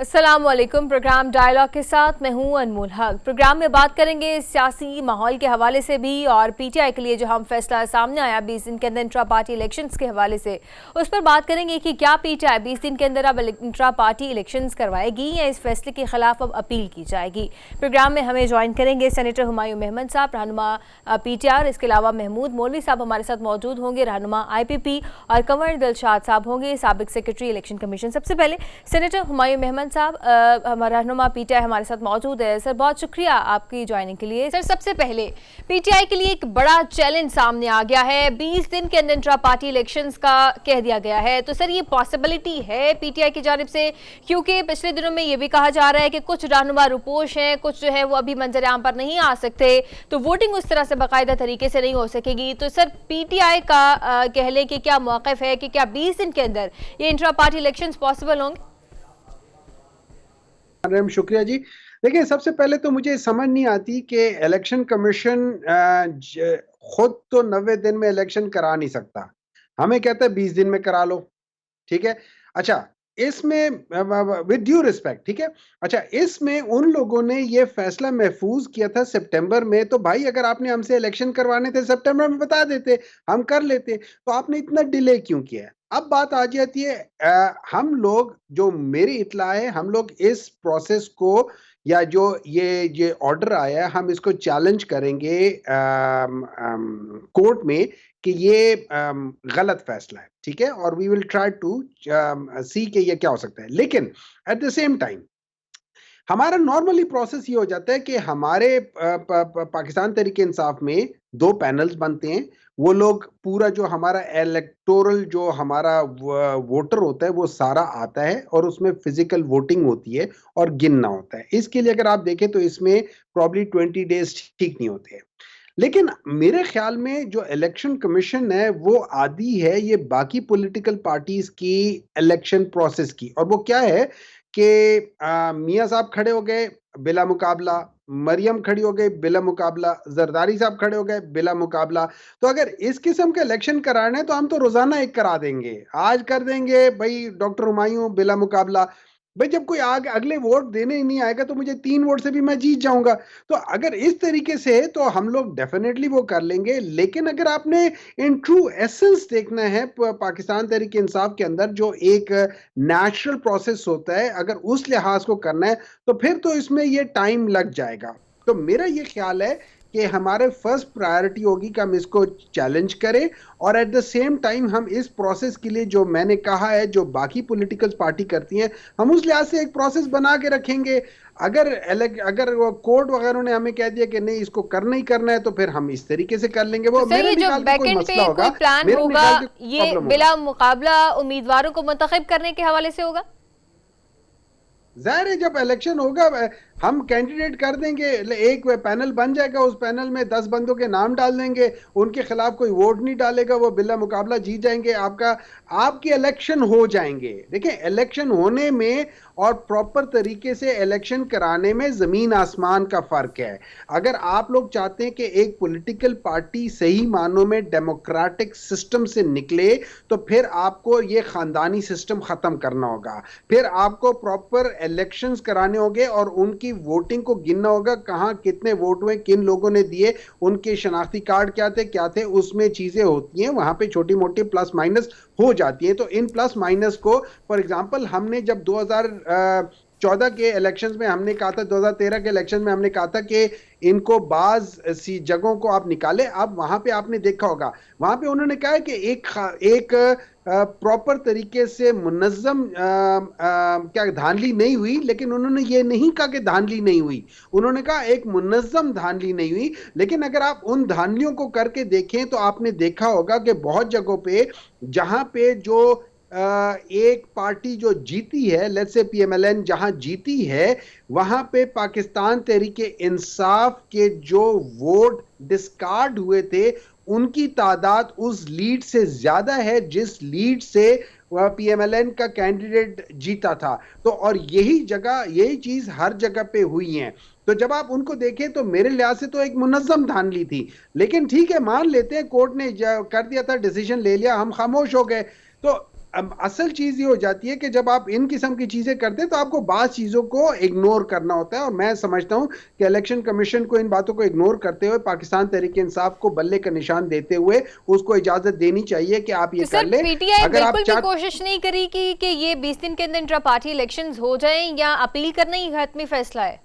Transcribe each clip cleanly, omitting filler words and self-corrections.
अस्सलाम वालेकुम। Programme dialogue के साथ मैं हूं अनमोल हक। प्रोग्राम में बात करेंगे सियासी माहौल के हवाले से भी और पीटीआई के लिए जो हम फैसला सामने आया 20 दिन के अंदर इंट्रा पार्टी इलेक्शंस के हवाले से, उस पर बात करेंगे कि क्या पीटीआई 20 दिन के अंदर अब इंट्रा पार्टी इलेक्शंस करवाएगी या इस फैसले के खिलाफ अब अपील की जाएगी। प्रोग्राम में हमें ज्वाइन करेंगे सेनेटर हुमायूं मेहमद साहब, रहनुमा पीटीआई। इसके अलावा महमूद मौलवी साहब हमारे साथ मौजूद होंगे, रहनुमा IPP, और कंवर दिलशाद साहब होंगे, साबिक सेक्रेटरी इलेक्शन कमीशन। सबसे पहले सेनेटर हुमायूं मेहमद साहब, हमारा रहनुमा पीटीआई हमारे साथ मौजूद है। सर, बहुत शुक्रिया आपकी ज्वाइनिंग के लिए। सर, सबसे पहले पीटीआई के लिए एक बड़ा चैलेंज सामने आ गया है, 20 दिन के अंदर इंट्रा पार्टी इलेक्शंस का कह दिया गया है। तो सर, ये पॉसिबिलिटी है पीटीआई की जानिब से, क्योंकि पिछले दिनों में ये भी कहा जा रहा है कि कुछ रहनुमा रुपोश हैं, कुछ जो है वो अभी मंजर आम पर नहीं आ सकते, तो वोटिंग उस तरह से बाकायदा तरीके से नहीं हो सकेगी। तो सर, पीटीआई का कह लें कि क्या मौक़िफ़ है कि क्या 20 दिन के अंदर ये इंट्रा पार्टी इलेक्शंस पॉसिबल होंगे? शुक्रिया जी। देखिए, सबसे पहले तो मुझे समझ नहीं आती कि इलेक्शन कमीशन खुद तो 90 दिन में इलेक्शन करा नहीं सकता, हमें कहता है 20 दिन में करा लो। ठीक है, अच्छा, इसमें विद ड्यू रिस्पेक्ट, ठीक है, अच्छा, इसमें उन लोगों ने ये फैसला महफूज किया था सितंबर में। तो भाई, अगर आपने हमसे इलेक्शन करवाने थे सितंबर में बता देते, हम कर लेते, तो आपने इतना डिले क्यों किया है? अब बात आ जाती है, हम लोग, जो मेरी इत्तला है, हम लोग इस प्रोसेस को, या जो ये ऑर्डर आया है, हम इसको चैलेंज करेंगे कोर्ट में कि ये गलत फैसला है, ठीक है, और वी विल ट्राई टू सी कि ये क्या हो सकता है। लेकिन एट द सेम टाइम हमारा नॉर्मली प्रोसेस ये हो जाता है कि हमारे पाकिस्तान तहरीक इंसाफ में 2 पैनल्स बनते हैं। वो लोग पूरा जो हमारा इलेक्टोरल, जो हमारा वोटर होता है, वो सारा आता है और उसमें फिजिकल वोटिंग होती है और गिनना होता है। इसके लिए अगर आप देखें तो इसमें प्रॉब्ली 20 डेज ठीक नहीं होते हैं। लेकिन मेरे ख्याल में जो इलेक्शन कमीशन है वो आदी है ये बाकी पॉलिटिकल पार्टीज की इलेक्शन प्रोसेस की, और वो क्या है कि मियां साहब खड़े हो गए बिला मुकाबला, मरियम खड़ी हो गई बिला मुकाबला, जरदारी साहब खड़े हो गए बिला मुकाबला। तो अगर इस किस्म के इलेक्शन कराने हैं तो हम तो रोजाना एक करा देंगे, आज कर देंगे भाई डॉक्टर हुमायूं बिला मुकाबला। भाई, जब कोई आगे अगले वोट देने ही नहीं आएगा तो मुझे 3 वोट से भी मैं जीत जाऊंगा। तो अगर इस तरीके से है तो हम लोग डेफिनेटली वो कर लेंगे। लेकिन अगर आपने इन ट्रू एसेंस देखना है पाकिस्तान तहरीक इंसाफ के अंदर जो एक नेचुरल प्रोसेस होता है, अगर उस लिहाज को करना है तो फिर तो इसमें ये टाइम लग जाएगा। तो मेरा ये ख्याल है कि हमारे फर्स्ट प्रायोरिटी होगी कि हम इसको चैलेंज करें, और एट द सेम टाइम हम इस प्रोसेस के लिए, जो मैंने कहा है, जो बाकी पॉलिटिकल पार्टी करती हैं, हम उस लिहाज से एक प्रोसेस बना के रखेंगे। अगर वो कोर्ट वगैरह ने हमें कह दिया कि नहीं इसको करना ही करना है, तो फिर हम इस तरीके से कर लेंगे। वो मेरे जो बैकएंड पे कोई प्लान होगा, ये बिला मुकाबला उम्मीदवारों को मुंतखब करने के हवाले से होगा। जाहिर है, जब इलेक्शन होगा हम कैंडिडेट कर देंगे, एक पैनल बन जाएगा, उस पैनल में 10 बंदों के नाम डाल देंगे, उनके खिलाफ कोई वोट नहीं डालेगा, वो बिला मुकाबला जीत जाएंगे, आपकी इलेक्शन हो जाएंगे। देखिए, इलेक्शन होने में और प्रॉपर तरीके से इलेक्शन कराने में जमीन आसमान का फर्क है। अगर आप लोग चाहते हैं कि एक पॉलिटिकल पार्टी सही मानों में डेमोक्रेटिक सिस्टम से निकले, तो फिर आपको ये खानदानी सिस्टम खत्म करना होगा, फिर आपको प्रॉपर इलेक्शंस कराने होंगे और उनकी वोटिंग को गिनना होगा, कहां कितने वोट हुए, किन लोगों ने दिए, उनके शनाख्ती कार्ड क्या थे, उसमें चीजें होती हैं, वहां पे छोटी मोटी प्लस माइनस हो जाती है। तो इन प्लस माइनस को, फॉर एग्जांपल, हमने जब 2014 के इलेक्शंस में हमने कहा था, 2013 के इलेक्शन में हमने कहा था कि इनको बाज सी जगहों को आप निकाले। अब वहां पे आपने देखा होगा, वहां पे उन्होंने कहा है कि एक प्रॉपर तरीके से मुनज्जम क्या धांधली नहीं हुई, लेकिन उन्होंने ये नहीं कहा कि धांधली नहीं हुई, उन्होंने कहा एक मुनज्जम धांधली नहीं हुई। लेकिन अगर आप उन धांधलियों को करके देखें तो आपने देखा होगा कि बहुत जगहों पे, जहां पे जो एक पार्टी जो जीती है, लेट्स से PMLN जहां जीती है, वहां पे पाकिस्तान तहरीके इंसाफ के जो वोट डिस्कार्ड हुए थे, उनकी तादाद उस लीड से ज्यादा है जिस लीड से PMLN का कैंडिडेट जीता था। तो और यही चीज हर जगह पे हुई है। तो जब आप उनको देखें तो मेरे लिहाज से तो एक मुनज्जम धांधली थी। लेकिन ठीक है, मान लेते हैं कोर्ट ने कर दिया था, डिसीजन ले लिया, हम खामोश हो गए। तो असल चीज ये हो जाती है कि जब आप इन किस्म की चीजें करते हैं तो आपको बात चीजों को इग्नोर करना होता है, और मैं समझता हूं कि इलेक्शन कमीशन को इन बातों को इग्नोर करते हुए पाकिस्तान तहरीक इंसाफ को बल्ले का निशान देते हुए उसको इजाजत देनी चाहिए कि आप ये तो कर सर ले। पीटीआई अगर आप बिल्कुल भी कोशिश नहीं करी कि ये 20 दिन के अंदर इंट्रा पार्टी इलेक्शंस हो जाएं, या अपील करना ही हतमी फैसला है?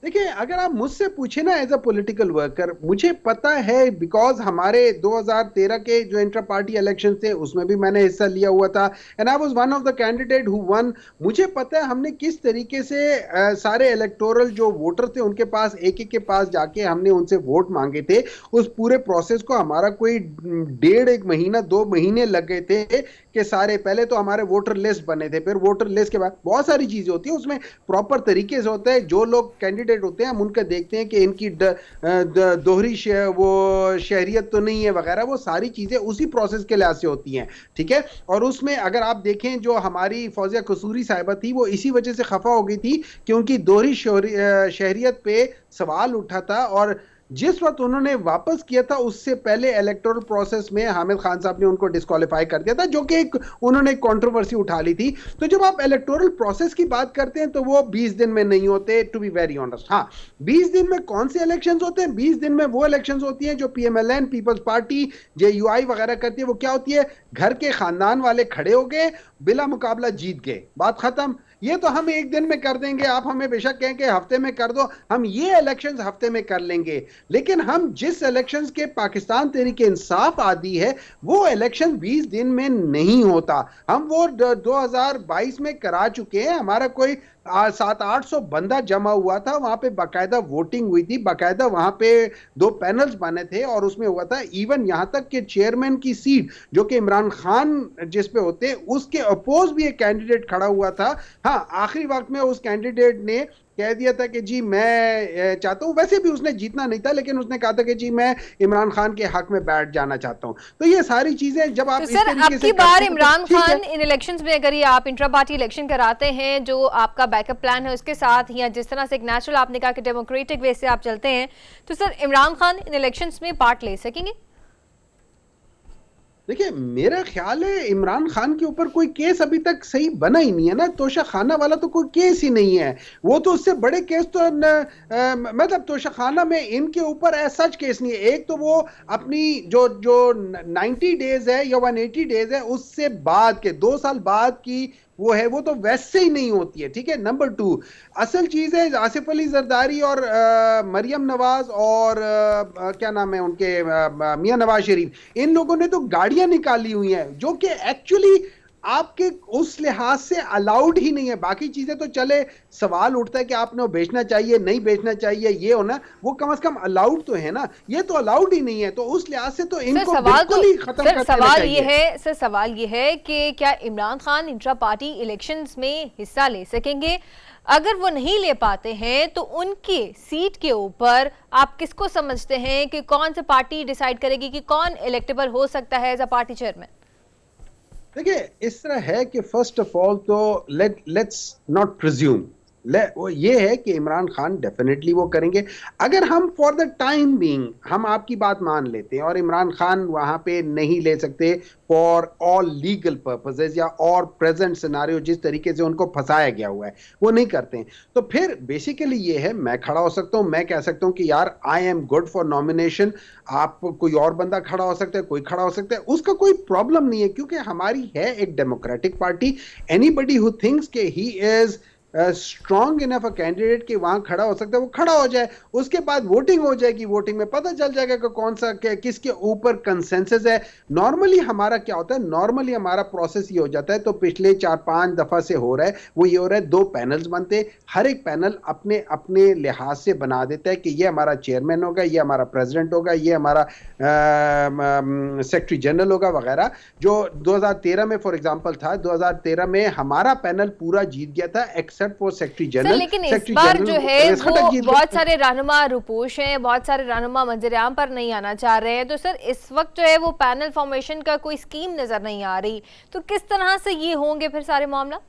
देखिए, अगर आप मुझसे पूछे ना एज अ पॉलिटिकल वर्कर, मुझे पता है बिकॉज हमारे 2013 के जो इंटर पार्टी इलेक्शन थे उसमें भी मैंने हिस्सा लिया हुआ था, and I was one of the candidate who one. मुझे पता है हमने किस तरीके से सारे इलेक्टोरल जो वोटर थे उनके पास एक एक के पास जाके हमने उनसे वोट मांगे थे। उस पूरे प्रोसेस को हमारा कोई 1.5 महीना 2 महीने लग गए थे कि सारे, पहले तो हमारे वोटर लिस्ट बने थे, फिर वोटर लिस्ट के बाद बहुत सारी चीजें होती है, उसमें प्रॉपर तरीके से होता है। जो लोग कैंडिडेट होते हैं हम उनका देखते हैं कि इनकी दोहरी वो शहरियत तो नहीं है वगैरह, वो सारी चीजें उसी प्रोसेस के लिहाज से होती हैं, ठीक है। और उसमें अगर आप देखें जो हमारी फौजिया कसूरी साहिबा थी वो इसी वजह से खफा हो गई थी कि उनकी दोहरी शहरियत पे सवाल उठा था, और जिस वक्त उन्होंने वापस किया था उससे पहले इलेक्टोरल प्रोसेस में हामिद खान साहब ने उनको डिस्क्वालीफाई कर दिया था, जो कि उन्होंने एक कंट्रोवर्सी उठा ली थी। तो जब आप इलेक्टोरल प्रोसेस की बात करते हैं तो वो 20 दिन में नहीं होते, टू बी वेरी ऑनेस्ट। हाँ, 20 दिन में कौन से इलेक्शंस होते हैं? 20 दिन में वो इलेक्शंस होती हैं जो पीएमएलएन, पीपल्स पार्टी, जेयूआई वगैरह करती है। वो क्या होती है? घर के खानदान वाले खड़े हो गए, बिला मुकाबला जीत गए, बात खत्म। ये तो हम एक दिन में कर देंगे, आप हमें बेशक कहें कि हफ्ते में कर दो, हम ये इलेक्शंस हफ्ते में कर लेंगे। लेकिन हम जिस इलेक्शंस के पाकिस्तान तहरीक इंसाफ आदी है वो इलेक्शन 20 दिन में नहीं होता। हम वो 2022 में करा चुके हैं। हमारा कोई 700-800 बंदा जमा हुआ था, वहां पे बाकायदा वोटिंग हुई थी, बाकायदा वहां पे 2 पैनल्स बने थे और उसमें हुआ था। इवन यहां तक कि चेयरमैन की सीट जो कि इमरान खान जिस पे होते उसके अपोज भी एक कैंडिडेट खड़ा हुआ था। हाँ, आखिरी वक्त में उस कैंडिडेट ने कह दिया था कि जी मैं चाहता हूं, वैसे भी उसने जीतना नहीं था लेकिन उसने कहा था कि जी मैं इमरान खान के हक में बैठ जाना चाहता हूं। तो ये सारी चीजें जब आप तो सर अब की बार इमरान खान इन इलेक्शंस में अगर ये आप इंट्रा पार्टी इलेक्शन कराते हैं, जो आपका बैकअप प्लान है उसके साथ, या जिस तरह से एक नेचुरल आपने कहा कि डेमोक्रेटिक वे से आप चलते हैं, तो सर इमरान खान इन इलेक्शंस में पार्ट ले सकेंगे? देखिए, मेरा ख्याल है इमरान खान के ऊपर कोई केस अभी तक सही बना ही नहीं है ना। तोशा खाना वाला तो कोई केस ही नहीं है, वो तो उससे बड़े केस तो मतलब तोशा खाना में इनके ऊपर ऐसा सच केस नहीं है। एक तो वो अपनी जो 90 डेज है या 180 डेज है उससे बाद के 2 साल बाद की वो है, वो तो वैसे ही नहीं होती है, ठीक है। नंबर 2, असल चीज है आसिफ अली जरदारी और मरियम नवाज और क्या नाम है उनके, मियां नवाज शरीफ, इन लोगों ने तो गाड़ियां निकाली हुई हैं जो कि एक्चुअली आपके उस लिहाज से अलाउड ही नहीं है। बाकी चीजें तो चले, सवाल उठता है कि आपने वो बेचना चाहिए नहीं बेचना चाहिए, ये होना, वो कम से कम अलाउड तो है ना, ये तो अलाउड ही नहीं है। तो उस लिहाज से तो इनको बिल्कुल ही खत्म कर देना चाहिए। सवाल ये है कि क्या Imran Khan intra party elections में हिस्सा ले सकेंगे? अगर वो नहीं ले पाते हैं तो उनकी सीट के ऊपर आप किसको समझते हैं कि कौन सी पार्टी डिसाइड करेगी कि कौन इलेक्टेबल हो सकता है एज अ पार्टी चेयरमैन? देखिए, इस तरह है कि फर्स्ट ऑफ ऑल तो लेट्स नॉट प्रिज्यूम, वो ये है कि इमरान खान डेफिनेटली वो करेंगे। अगर हम फॉर द टाइम बीइंग हम आपकी बात मान लेते हैं और इमरान खान वहां पे नहीं ले सकते फॉर ऑल लीगल पर्पसेस या और प्रेजेंट सिनारियो जिस तरीके से उनको फंसाया गया हुआ है वो नहीं करते हैं, तो फिर बेसिकली ये है, मैं खड़ा हो सकता हूं, मैं कह सकता हूं कि यार I am good for nomination. आप कोई और बंदा खड़ा हो सकता है, कोई खड़ा हो सकता है, उसका कोई प्रॉब्लम नहीं है क्योंकि हमारी है एक democratic party. Anybody who thinks के he is strong enough a candidate कि वहां खड़ा हो सकता है वो खड़ा हो जाए। उसके बाद वोटिंग हो जाएगी, वोटिंग में पता चल जाएगा कि कौन सा किसके ऊपर कंसेंसस है। नॉर्मली हमारा क्या होता है, नॉर्मली हमारा प्रोसेस ये हो जाता है, तो पिछले 4-5 दफा से हो रहा है, वो ये हो रहा है 2 पैनल्स बनते, हर एक पैनल अपने अपने लिहाज से बना देता है कि ये हमारा चेयरमैन होगा, ये हमारा प्रेसिडेंट होगा, ये हमारा सेक्रेटरी जनरल होगा वगैरह। जो 2013 में फॉर एग्जांपल था, 2013 में हमारा पैनल पूरा जीत गया था फॉर सेक्रेटरी जनरल। लेकिन इस बार जो है वो बहुत सारे रहनुमा रुपोश हैं, बहुत सारे रहनुमा मंजर-ए-आम पर नहीं आना चाह रहे हैं। तो सर इस वक्त जो है वो पैनल फॉर्मेशन का कोई स्कीम नजर नहीं आ रही, तो किस तरह से ये होंगे फिर सारे मामला?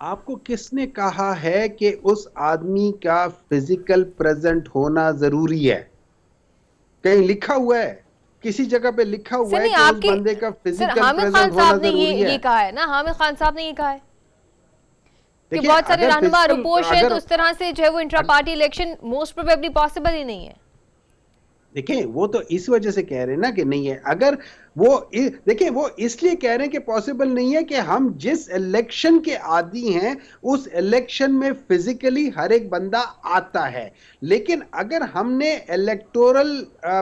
आपको किसने कहा है कि उस आदमी का फिजिकल प्रेजेंट होना जरूरी है? कहीं लिखा हुआ है? किसी जगह पे लिखा हुआ है नहीं, कि उस आपकी बंदे का sir physical Hamid presence Khan होना साहब ने जरूरी ये है। कहा है ना, हामिद खान साहब ने ये कहा है कि देखिए बहुत सारे अगर रहनुमा फिजिकल रुपोश हैं, तो अगर उस तरह से जो है वो intra party election most probably possible ही नहीं है। देखिए वो तो इस वजह से कह रहे हैं ना कि नहीं है। अगर वो देखिए वो इसलिए कह रहे हैं कि पॉसिबल नहीं है कि हम जिस इलेक्शन के आदी हैं उस इलेक्शन में फिजिकली हर एक बंदा आता है, लेकिन अगर हमने इलेक्टोरल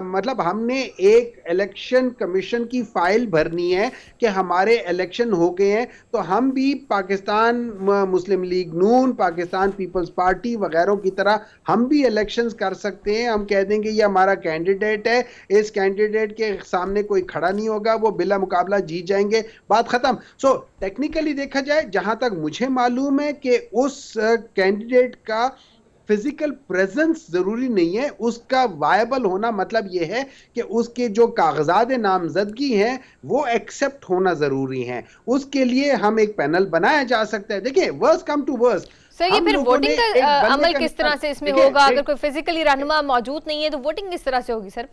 मतलब हमने एक इलेक्शन कमीशन की फाइल भरनी है कि हमारे इलेक्शन हो गए हैं, तो हम भी पाकिस्तान मुस्लिम लीग नून, पाकिस्तान पीपल्स पार्टी वगैरह की तरह हम भी इलेक्शंस कर सकते हैं। हम कह देंगे ये हमारा कैंडिडेट है, इस कैंडिडेट के सामने कोई खड़ा नहीं होगा, वो बिला मुकाबला जीत जाएंगे, बात खत्म। सो टेक्निकली देखा जाए, जहां तक मुझे मालूम है कि उस कैंडिडेट का फिजिकल प्रेजेंस जरूरी नहीं है, उसका वायबल होना मतलब यह है कि उसके जो कागजात नामजदगी हैं वो एक्सेप्ट होना जरूरी है। उसके लिए हम एक पैनल बनाया जा सकता है। देखिए worse come to worse, sir ये फिर वोटिंग का अमल किस तरह से इसमें होगा? अगर कोई फिजिकली रहनुमा मौजूद नहीं है तो वोटिंग किस तरह से होगी सर?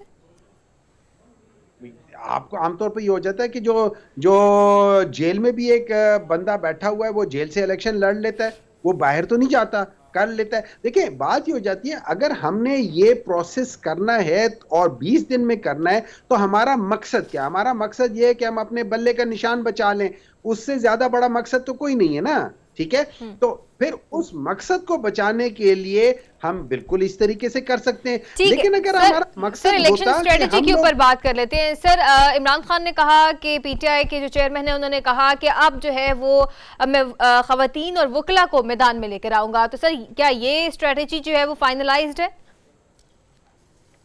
आपको आमतौर पर ये हो जाता है कि जो जो जेल में भी एक बंदा बैठा हुआ है वो जेल से इलेक्शन लड़ लेता है, वो बाहर तो नहीं जाता, कर लेता है। देखिए बात ये हो जाती है, अगर हमने ये प्रोसेस करना है और 20 दिन में करना है तो हमारा मकसद क्या? हमारा मकसद ये है कि हम अपने बल्ले का निशान बचा लें, उससे ज्यादा बड़ा मकसद तो कोई नहीं है ना, ठीक है? तो फिर उस मकसद को बचाने के लिए हम बिल्कुल इस तरीके से कर सकते हैं, लेकिन अगर हमारा मकसद इलेक्शन स्ट्रेटेजी के ऊपर बात कर लेते हैं सर। इमरान खान ने कहा कि पीटीआई के जो चेयरमैन है उन्होंने कहा कि अब जो है वो मैं खवातीन और वकला को मैदान में लेकर आऊंगा, तो सर क्या ये स्ट्रेटेजी जो है वो फाइनलाइज्ड है?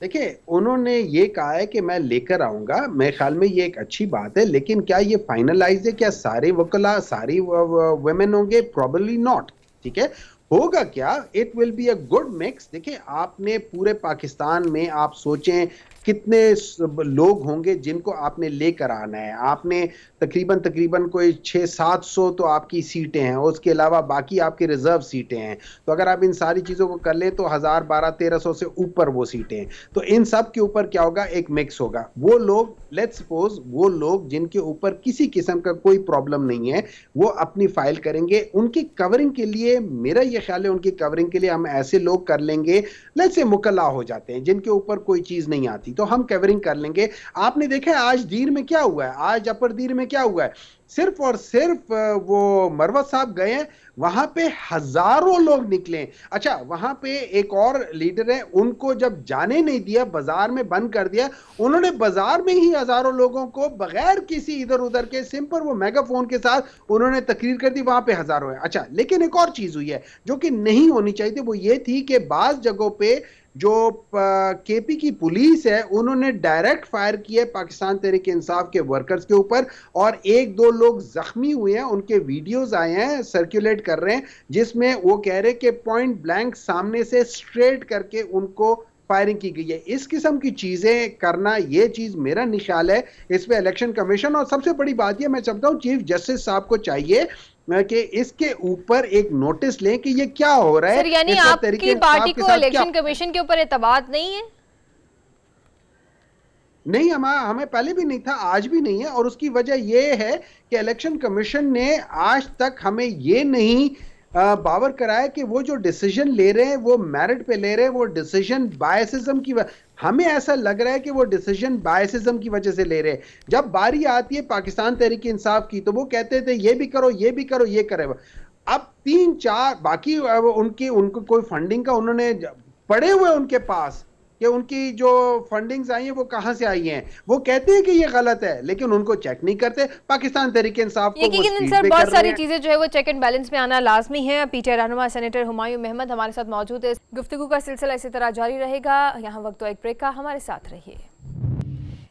देखिए उन्होंने ये कहा है कि मैं लेकर आऊंगा, मेरे ख्याल में ये एक अच्छी बात है, लेकिन क्या ये फाइनलाइज है? क्या सारे वकला सारी वुमेन होंगे? प्रोबेबली नॉट, ठीक है? होगा क्या? It will be a good mix. देखिए आपने पूरे पाकिस्तान में आप सोचें कितने लोग होंगे जिनको आपने लेकर आना है। आपने तकरीबन कोई 600-700 तो आपकी सीटें हैं, उसके अलावा बाकी आपकी रिजर्व सीटें हैं, तो अगर आप इन सारी चीज़ों को कर ले तो 1000-1200-1300 से ऊपर वो सीटें हैं। तो इन सब के ऊपर क्या होगा? एक मिक्स होगा। वो लोग, लेट्स सपोज वो लोग जिनके ऊपर किसी किस्म का कोई प्रॉब्लम नहीं है, वो अपनी फाइल करेंगे। उनकी कवरिंग के लिए मेरा ये ख्याल है, उनकी कवरिंग के लिए हम ऐसे लोग कर लेंगे, लेट्स से मुकल्ला हो जाते हैं जिनके ऊपर कोई चीज़ नहीं आती, तो हम कवरिंग कर लेंगे। आपने देखा है आज दीर में क्या हुआ है, आज अपर दीर में क्या हुआ है? सिर्फ और सिर्फ वो मरवत साहब गए हैं, वहां पे हजारों लोग निकले। अच्छा वहां पे एक और लीडर है, उनको जब जाने नहीं दिया, बाजार में बंद कर दिया, उन्होंने बाजार में ही हजारों लोगों को बगैर किसी इधर उधर के सिंपल वो मेगाफोन के साथ उन्होंने तकरीर कर दी, वहां पे हजारों है। अच्छा लेकिन एक और चीज हुई है जो कि नहीं होनी चाहिए थी, वो ये थी कि बाज जगहों पे जो केपी की पुलिस है उन्होंने डायरेक्ट फायर किए पाकिस्तान तहरीक इंसाफ के वर्कर्स के ऊपर, और 1-2 लोग जख्मी हुए हैं। उनके वीडियोस आए हैं, सर्कुलेट कर रहे हैं, जिसमें वो कह रहे हैं कि पॉइंट ब्लैंक सामने से स्ट्रेट करके उनको फायरिंग की गई है। इस किस्म की चीजें करना, ये चीज मेरा ख्याल है इस पे इलेक्शन कमीशन, और सबसे बड़ी बात ये मैं समझता हूं चीफ जस्टिस साहब को चाहिए कि इसके ऊपर एक नोटिस लें कि ये क्या हो रहा है। सर यानी आपकी पार्टी को इलेक्शन कमीशन के ऊपर एतबार नहीं है? नहीं, हमें पहले भी नहीं था, आज भी नहीं है, और उसकी वजह यह है कि इलेक्शन कमीशन ने आज तक हमें ये नहीं बावर कराया कि वो जो डिसीजन ले रहे हैं वो मेरिट पे ले रहे हैं, वो डिसीजन बायसिज्म की हमें ऐसा लग रहा है कि वो डिसीजन बायसिज्म की वजह से ले रहे हैं। जब बारी आती है पाकिस्तान तहरीक इंसाफ की तो वो कहते थे ये भी करो, ये भी करो, ये करे। अब 3-4 बाकी उनको कोई फंडिंग का उन्होंने पड़े हुए उनके पास कि उनकी जो फंडिंग्स आई हैं वो कहां से आई हैं, वो कहते हैं कि ये गलत है, लेकिन उनको चेक नहीं करते। पाकिस्तान तहरीक इंसाफ को वो सर बहुत सारी चीजें जो है वो चेक एंड बैलेंस में आना लाजमी है। पीटीआई रहनुमा सेनेटर हुमायूं अहमद हमारे साथ मौजूद है। गुफ्तगू का सिलसिला इसी तरह जारी रहेगा। यहाँ वक्त तो एक ब्रेक का, हमारे साथ रहिए।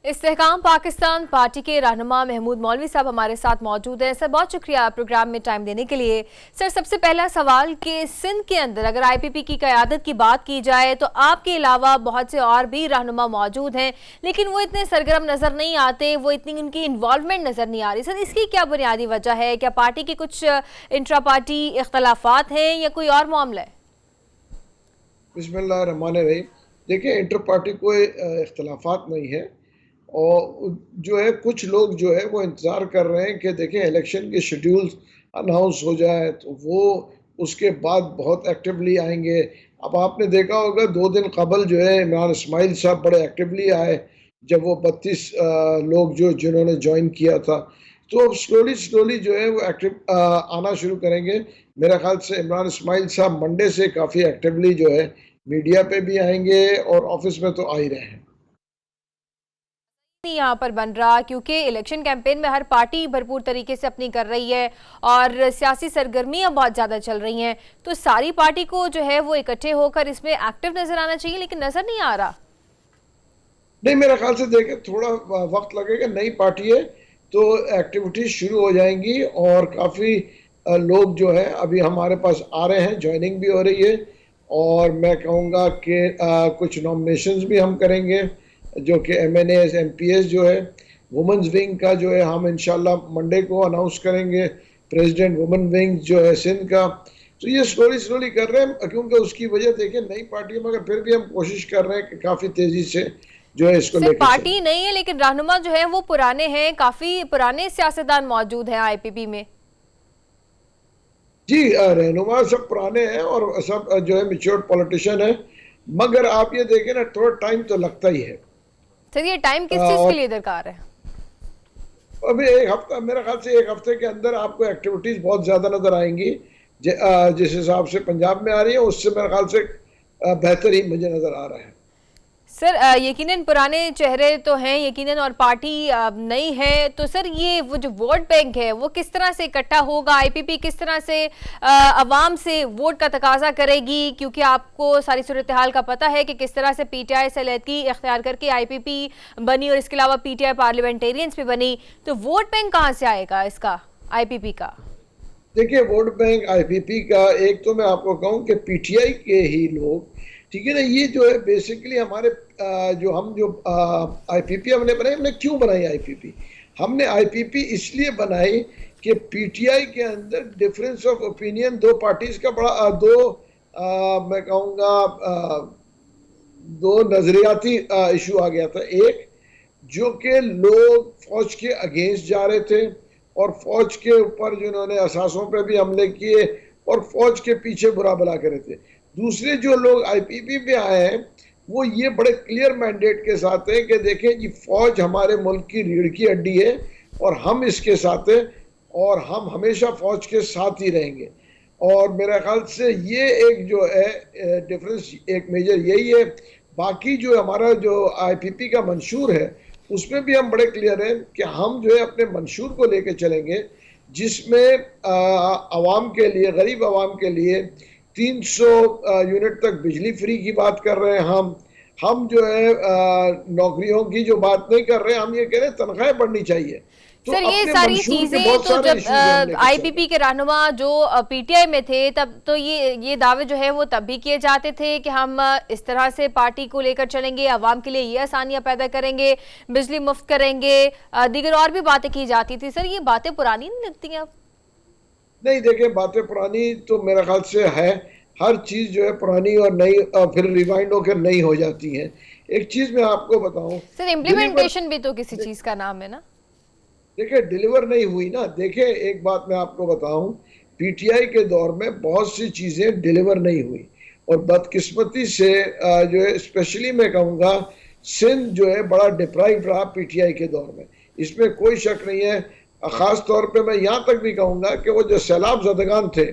इस्तेहकाम पाकिस्तान पार्टी के रहनुमा महमूद मौलवी साहब हमारे साथ मौजूद हैं। सर बहुत शुक्रिया प्रोग्राम में टाइम देने के लिए। सर सबसे पहला सवाल कि सिंध के अंदर अगर आईपीपी की क़यादत की बात की जाए तो आपके अलावा बहुत से और भी रहनुमा मौजूद हैं, लेकिन वो इतने सरगर्म नज़र नहीं आते, वो इतनी उनकी इन्वॉल्वमेंट नज़र नहीं आ रही। सर इसकी क्या बुनियादी वजह है? क्या पार्टी के कुछ इंट्रा पार्टी इख्तलाफात हैं या कोई और मामला है? बिस्मिल्लाह रहमान रहीम। देखिए इंटर पार्टी कोई इख्तलाफात नहीं है, और जो है कुछ लोग जो है वो इंतज़ार कर रहे हैं कि देखें इलेक्शन के शेड्यूल अनाउंस हो जाए तो वो उसके बाद बहुत एक्टिवली आएंगे। अब आपने देखा होगा 2 दिन कबल जो है इमरान इस्माइल साहब बड़े एक्टिवली आए जब वो 32 लोग जो जिन्होंने ज्वाइन किया था। तो अब स्लोली स्लोली जो है वो एक्टिव आना शुरू करेंगे। मेरा ख्याल से इमरान इस्माइल साहब मंडे से काफ़ी एक्टिवली जो है मीडिया पे भी आएंगे और ऑफिस में तो आ ही रहे हैं। नहीं यहाँ पर बन रहा क्योंकि इलेक्शन कैंपेन में हर पार्टी भरपूर तरीके से अपनी कर रही है और सियासी सरगर्मियां बहुत ज़्यादा चल रही हैं, तो सारी पार्टी को जो है वो इकट्ठे होकर इसमें एक्टिव नजर आना चाहिए, लेकिन नजर नहीं आ रहा। नहीं, मेरे ख्याल से देखें थोड़ा वक्त लगेगा, नई पार्टी है तो एक्टिविटीज शुरू हो जाएंगी और काफ़ी लोग जो है अभी हमारे पास आ रहे हैं, ज्वाइनिंग भी हो रही है और मैं कहूँगा कि कुछ नॉमिनेशंस भी हम करेंगे जो कि MNAs MPs जो है वुमेंस विंग का जो है हम इंशाल्लाह मंडे को अनाउंस करेंगे, प्रेसिडेंट वुमेन विंग जो है सिंध का। तो ये स्लोली स्लोली कर रहे हैं क्योंकि उसकी वजह देखें नई पार्टी है, मगर फिर भी हम कोशिश कर रहे हैं कि काफ़ी तेज़ी से जो है इसको लेकर पार्टी नहीं है लेकिन रहनुमा जो है वो पुराने हैं, काफी पुराने सियासतदान मौजूद हैं IPP में। जी, रहनुमा सब पुराने हैं और सब जो है मैच्योर्ड पॉलिटिशियन है, मगर आप ये देखें ना थोड़ा टाइम तो लगता ही है। सर ये टाइम किस चीज के लिए दरकार है? अभी एक हफ्ता, मेरे ख्याल से एक हफ्ते के अंदर आपको एक्टिविटीज बहुत ज्यादा नजर आएंगी जिस हिसाब से पंजाब में आ रही है उससे मेरे ख्याल से बेहतर ही मुझे नजर आ रहा है। सर यकीनन पुराने चेहरे तो हैं यकीनन और पार्टी नई है, तो सर ये वो जो वोट बैंक है वो किस तरह से इकट्ठा होगा? IPP किस तरह से अवाम से वोट का तकाजा करेगी? क्योंकि आपको सारी सूरत हाल का पता है कि किस तरह से PTI से लैदगी इख्तियार करके IPP बनी और इसके अलावा PTI पार्लियामेंटेरियंस भी बनी, तो वोट बैंक कहाँ से आएगा इसका IPP का? देखिए वोट बैंक IPP का एक तो मैं आपको कहूँ कि PTI के ही लोग, ठीक है ना, ये जो है बेसिकली हमारे जो IPP हमने बनाई, हमने क्यों बनाई IPP? हमने IPP इसलिए बनाई कि PTI के अंदर डिफरेंस ऑफ ओपिनियन दो पार्टीज का बड़ा मैं कहूँगा दो नजरियाती इशू आ गया था। एक जो कि लोग फौज के अगेंस्ट जा रहे थे और फौज के ऊपर जिन्होंने असासों पे भी हमले किए और फौज के पीछे बुरा भला करे थे। दूसरे जो लोग IPP पे आए हैं वो ये बड़े क्लियर मैंडेट के साथ है कि देखें जी फौज हमारे मुल्क की रीढ़ की हड्डी है और हम इसके साथ हैं और हम हमेशा फौज के साथ ही रहेंगे। और मेरे ख्याल से ये एक जो है डिफरेंस एक मेजर यही है। बाकी जो हमारा जो IPP का मंशूर है उसमें भी हम बड़े क्लियर हैं कि हम जो है अपने मंशूर को लेके चलेंगे जिसमें आवाम के लिए, गरीब आवाम के लिए 300 यूनिट तक बिजली फ्री की बात कर रहे हैं। हम जो है नौकरियों की जो बात नहीं कर रहे हैं, हम ये कह रहे हैं तनख्वाहें बढ़नी चाहिए। तो सर ये सारी चीजें तो जब IPP के रहनुमा जो PTI में थे तब तो ये दावे जो है वो तब भी किए जाते थे कि हम इस तरह से पार्टी को लेकर चलेंगे, आवाम के लिए ये आसानियां पैदा करेंगे, बिजली मुफ्त करेंगे, दीगर और भी बातें की जाती थी। सर ये बातें पुरानी नहीं लगती हैं? नहीं, देखें बातें पुरानी तो मेरे ख्याल से है, हर चीज जो है पुरानी और नई फिर रिवाइंड होकर नई हो जाती है। एक चीज मैं आपको बताऊं सर, इम्प्लीमेंटेशन भी तो किसी चीज का नाम है ना। देखिए डिलीवर नहीं हुई ना। देखिए एक बात मैं आपको बताऊं, PTI के दौर में बहुत सी चीजें डिलीवर नहीं हुई और बदकिस्मती से जो है स्पेशली मैं कहूँगा सिंध जो है बड़ा डिप्राइव रहा PTI के दौर में, इसमें कोई शक नहीं है। ख़ास तौर पे मैं यहाँ तक भी कहूँगा कि वो जो सैलाब ज़दगान थे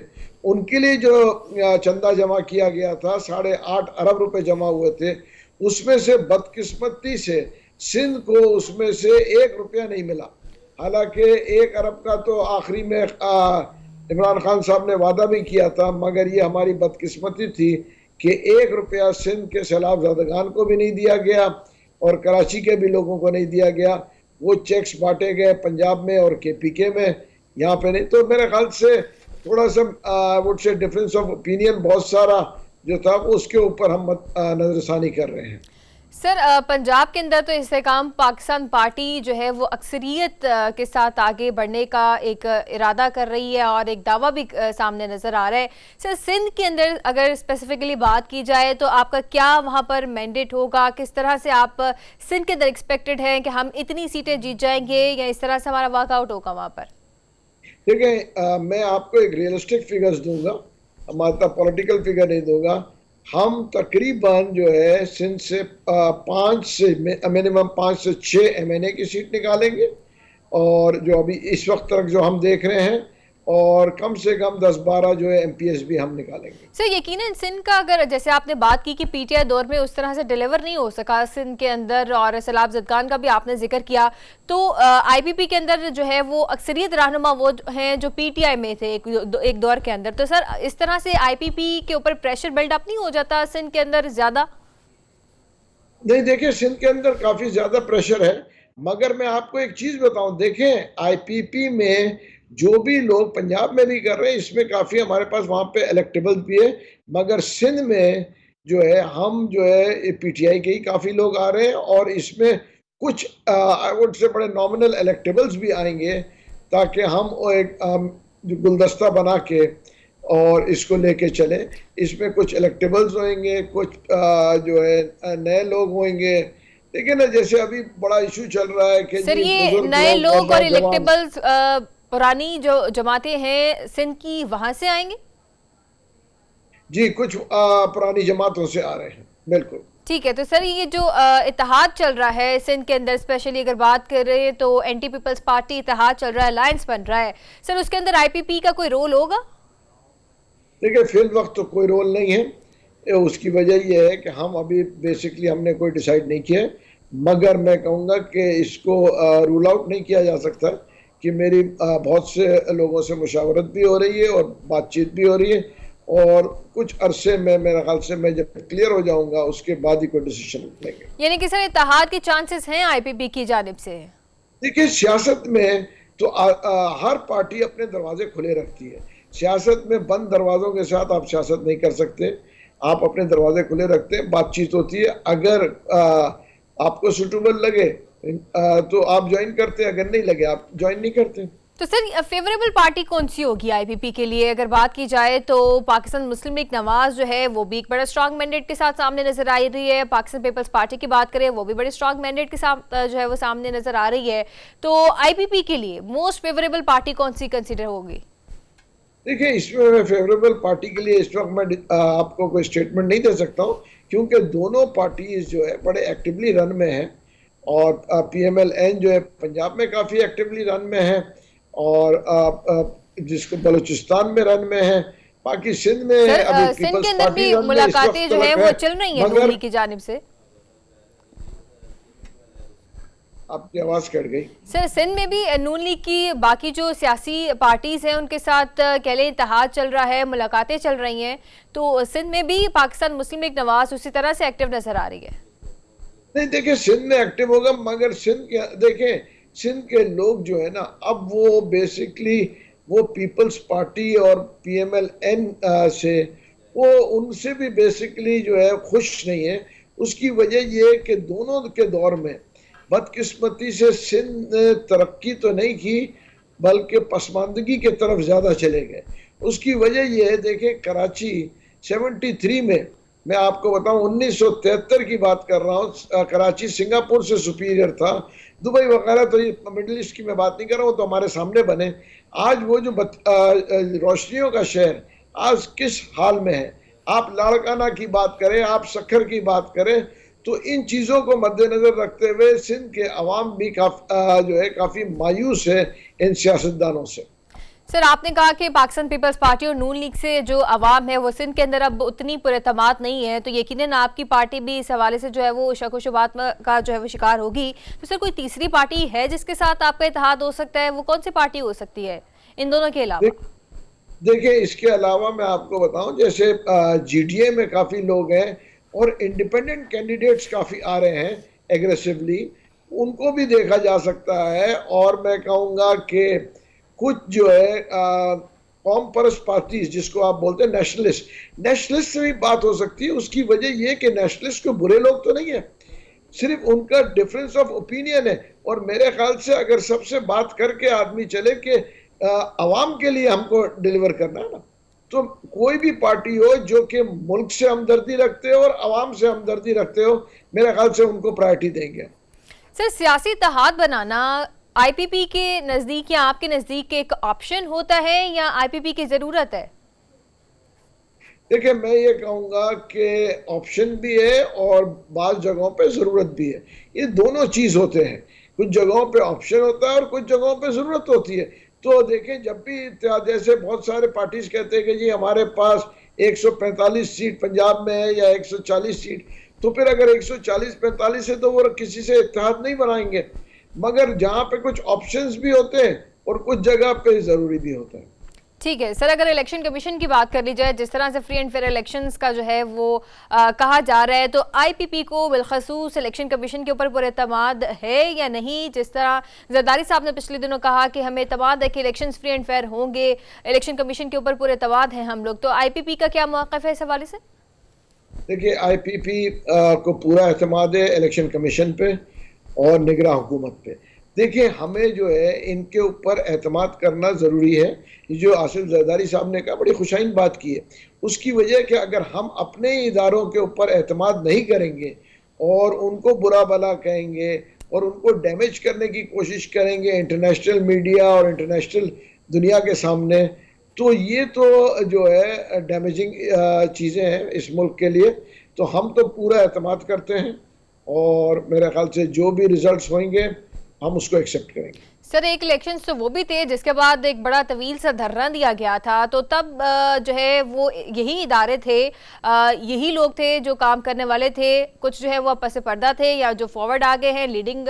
उनके लिए जो चंदा जमा किया गया था, 8.5 अरब रुपए जमा हुए थे, उसमें से बदकिस्मती से सिंध को उसमें से 1 रुपया नहीं मिला। हालांकि 1 अरब का तो आखिरी में इमरान खान साहब ने वादा भी किया था, मगर ये हमारी बदकिस्मती थी कि 1 रुपया सिंध के सैलाब ज़दगान को भी नहीं दिया गया और कराची के भी लोगों को नहीं दिया गया। वो चेक्स बांटे गए पंजाब में और KPK में, यहाँ पे नहीं। तो मेरे ख्याल से थोड़ा सा would say difference of opinion बहुत सारा जो था वो उसके ऊपर हम नजरसानी कर रहे हैं। सर पंजाब के अंदर तो इस्तेकाम पाकिस्तान पार्टी जो है वो अक्सरियत के साथ आगे बढ़ने का एक इरादा कर रही है और एक दावा भी सामने नज़र आ रहा है। सर सिंध के अंदर अगर स्पेसिफिकली बात की जाए तो आपका क्या वहाँ पर मैंडेट होगा, किस तरह से आप सिंध के अंदर एक्सपेक्टेड हैं कि हम इतनी सीटें जीत जाएंगे या इस तरह से हमारा वर्कआउट होगा वहाँ पर? देखिए, मैं आपको एक रियलिस्टिक फिगर्स दूंगा, हमारा पॉलिटिकल फिगर नहीं दूंगा। हम तकरीबन जो है सिंध से 5 से मिनिमम 5 से 6 एमएनए की सीट निकालेंगे, और जो अभी इस वक्त तक जो हम देख रहे हैं, और कम से कम 10-12 जो है एमपीएस भी हम निकालेंगे। सर यकीनन सिंध का, अगर जैसे आपने बात की कि पीटीआई दौर में उस तरह से डिलीवर नहीं हो सका सिंध के अंदर, और सैलाब ज़दगान का भी आपने जिक्र किया, तो आईपीपी के अंदर जो है वो अक्सरियत रहनुमा वो हैं जो पीटीआई में थे एक दौर के अंदर। तो सर इस तरह से आईपीपी के ऊपर प्रेशर बिल्डअप नहीं हो जाता सिंध के अंदर ज्यादा? नहीं, देखिए सिंध के अंदर काफी ज्यादा प्रेशर है, मगर मैं आपको एक चीज बताऊं, देखें आईपीपी में जो भी लोग पंजाब में भी कर रहे हैं, इसमें काफी हमारे पास वहां पे इलेक्टेबल भी है, मगर सिंध में जो है हम जो है पीटीआई के ही काफी लोग आ रहे हैं, और इसमें कुछ आई वुड से बड़े नॉमिनल इलेक्टेबल्स भी आएंगे, ताकि हम एक जो गुलदस्ता बना के और इसको लेके चले। इसमें कुछ इलेक्टेबल्स होंगे, कुछ जो है नए लोग होंगे। देखिए ना, जैसे अभी बड़ा इशू चल रहा है कि सर ये नए लोग और इलेक्टेबल्स पुरानी जो जमातें हैं सिंध की वहां से आएंगे? जी, कुछ पुरानी जमातों से आ रहे हैं, बिल्कुल। ठीक है, तो सर ये जो इत्तेहाद चल रहा है सिंध के अंदर, स्पेशली अगर बात कर रहे हैं तो एंटी पीपल्स पार्टी इत्तेहाद चल रहा है, अलायंस बन रहा है, सर उसके अंदर आईपीपी का कोई रोल होगा? देखिए फिल वक्त तो कोई रोल नहीं है। उसकी वजह यह है कि हम अभी बेसिकली हमने कोई डिसाइड नहीं किया है, मगर मैं कहूँगा कि इसको रूल आउट नहीं किया जा सकता कि मेरी बहुत से लोगों से मुशावरत भी हो रही है और बातचीत भी हो रही है, और कुछ अरसे में मेरे ख्याल से मैं जब क्लियर हो जाऊंगा उसके बाद ही कोई डिसीजन लेंगे। यानी कि सर इत्तेहाद के चांसेस हैं आईपीपी की जानिब से? देखिए सियासत में तो हर पार्टी अपने दरवाजे खुले रखती है। सियासत में बंद दरवाजों के साथ आप सियासत नहीं कर सकते, आप अपने दरवाजे खुले रखते हैं, बातचीत होती है। अगर आपको सूटेबल लगे तो आप ज्वाइन करते हैं, अगर नहीं लगे आप ज्वाइन नहीं करते। तो सर फेवरेबल पार्टी कौन सी होगी आईपीपी के लिए? अगर बात की जाए तो पाकिस्तान मुस्लिम लीग नवाज जो है वो भी एक बड़ा स्ट्रांग मैंडेट के साथ सामने नजर आ रही है। पाकिस्तान पीपल्स पार्टी की बात करें वो भी बड़े स्ट्रांग मैंडेट के साथ जो है वो सामने नजर आ रही है। तो आईपीपी के लिए मोस्ट फेवरेबल पार्टी कौन सी कंसिडर होगी? देखिए इसमें मैं फेवरेबल पार्टी के लिए इस वक्त मैं आपको कोई स्टेटमेंट नहीं दे सकता हूँ, क्योंकि दोनों पार्टीज जो है बड़े एक्टिवली रन में हैं, और पीएमएल-एन जो है पंजाब में काफ़ी एक्टिवली रन में है, और जिसको बलूचिस्तान में रन में है, बाकी सिंध में अभी सिंध के अंदर भी मुलाकातें जो है वो चल रही हैं नून लीग की जानिब से। आपकी आवाज कट गई सर। सिंध में भी नून लीग की बाकी जो सियासी पार्टीज हैं उनके साथ कह लें इत्तेहाद चल रहा है, मुलाकातें चल रही हैं, तो सिंध में भी पाकिस्तान मुस्लिम लीग नवाज उसी तरह से एक्टिव नजर आ रही है? नहीं, देखिए सिंध में एक्टिव होगा, मगर सिंध के देखें सिंध के लोग जो है ना, अब वो बेसिकली वो पीपल्स पार्टी और पीएमएल-एन से वो उनसे भी बेसिकली जो है खुश नहीं है। उसकी वजह ये कि दोनों के दौर में बदकिस्मती से सिंध ने तरक्की तो नहीं की, बल्कि पसमानदगी के तरफ ज़्यादा चले गए। उसकी वजह यह है, देखें कराची 73 में, मैं आपको बताऊं 1973 की बात कर रहा हूँ, कराची सिंगापुर से सुपीरियर था। दुबई वगैरह तो ये मिडिल ईस्ट की मैं बात नहीं कर रहा हूँ, तो हमारे सामने बने। आज वो जो रोशनियों का शहर आज किस हाल में है, आप लाड़काना की बात करें, आप सखर की बात करें, तो इन चीज़ों को मद्देनजर रखते हुए सिंध के अवाम भी काफ़ी मायूस है इन सियासतदानों से। सर आपने कहा कि पाकिस्तान पीपल्स पार्टी और नून लीग से जो अवाम है वो सिंध के अंदर अब उतनी पुरएतमाद नहीं है, तो यकीनन आपकी पार्टी भी इस हवाले से जो है वो शक व शुबात का जो है वो शिकार होगी। तो सर कोई तीसरी पार्टी है जिसके साथ आपका इत्तेहाद हो सकता है? वो कौन सी पार्टी हो सकती है इन दोनों के अलावा? देखिए इसके अलावा मैं आपको बताऊं, जैसे जीडीए में काफ़ी लोग हैं और इंडिपेंडेंट कैंडिडेट्स काफ़ी आ रहे हैं एग्रेसिवली, उनको भी देखा जा सकता है। और मैं कहूँगा कि कुछ जो है कौम परस्त पार्टीज जिसको आप बोलते हैं नेशनलिस्ट से भी बात हो सकती है। उसकी वजह यह कि नेशनलिस्ट को बुरे लोग तो नहीं है, सिर्फ उनका डिफरेंस ऑफ ओपिनियन है। और मेरे ख्याल से अगर सबसे बात करके आदमी चले कि अवाम के लिए हमको डिलीवर करना है ना, तो कोई भी पार्टी हो जो कि मुल्क से हमदर्दी रखते हो और अवाम से हमदर्दी रखते हो, मेरे ख्याल से उनको प्रायोरिटी देंगे। सर, सियासी इत्तेहाद बनाना आईपीपी के नजदीक या आपके नजदीक एक ऑप्शन होता है या आईपीपी की जरूरत है? देखिए, मैं ये कहूँगा कि ऑप्शन भी है और बाज़ जगहों पे ज़रूरत भी है। ये दोनों चीज़ होते हैं, कुछ जगहों पे ऑप्शन होता है और कुछ जगहों पे ज़रूरत होती है। तो देखें, जब भी जैसे बहुत सारे पार्टीज कहते हैं कि जी हमारे पास 145 सीट पंजाब में है या 140 सीट, तो फिर अगर 140-45 है तो वो किसी से इत्तेहाद नहीं बनाएंगे। मगर जहाँ पे कुछ ऑप्शंस भी होते हैं और कुछ जगह पे ज़रूरी भी होता है। ठीक है सर, अगर इलेक्शन कमीशन की बात कर ली जाए, जिस तरह से फ्री एंड फेयर इलेक्शंस का जो है वो कहा जा रहा है, तो आईपीपी को बिलखसूस इलेक्शन कमीशन के ऊपर पूरा एतमाद है या नहीं? जिस तरह जरदारी साहब ने पिछले दिनों कहा कि हमें एतमाद है कि इलेक्शंस फ्री एंड फेयर होंगे, इलेक्शन कमीशन के ऊपर पूरे एतमाद है हम लोग, तो आईपीपी का क्या मौक़िफ़ है इस हवाले से? देखिए, आईपीपी को पूरा एतमाद है इलेक्शन कमीशन पे और निगरान हुकूमत पे। देखिए, हमें जो है इनके ऊपर एतमाद करना ज़रूरी है। जो आसिफ जरदारी साहब ने कहा, बड़ी खुशाइन बात की है। उसकी वजह कि अगर हम अपने इदारों के ऊपर एतमाद नहीं करेंगे और उनको बुरा भला कहेंगे और उनको डैमेज करने की कोशिश करेंगे इंटरनेशनल मीडिया और इंटरनेशनल दुनिया के सामने, तो ये तो जो है डैमेजिंग चीज़ें हैं इस मुल्क के लिए। तो हम तो पूरा एतमाद करते हैं और मेरे ख्याल से जो भी रिजल्ट्स होंगे हम उसको एक्सेप्ट करेंगे। सर, एक इलेक्शन तो वो भी थे जिसके बाद एक बड़ा तवील सा धरना दिया गया था, तो तब जो है वो यही इदारे थे, यही लोग थे जो काम करने वाले थे, कुछ जो है वो पस पर्दा थे या जो फॉरवर्ड आ गए हैं, लीडिंग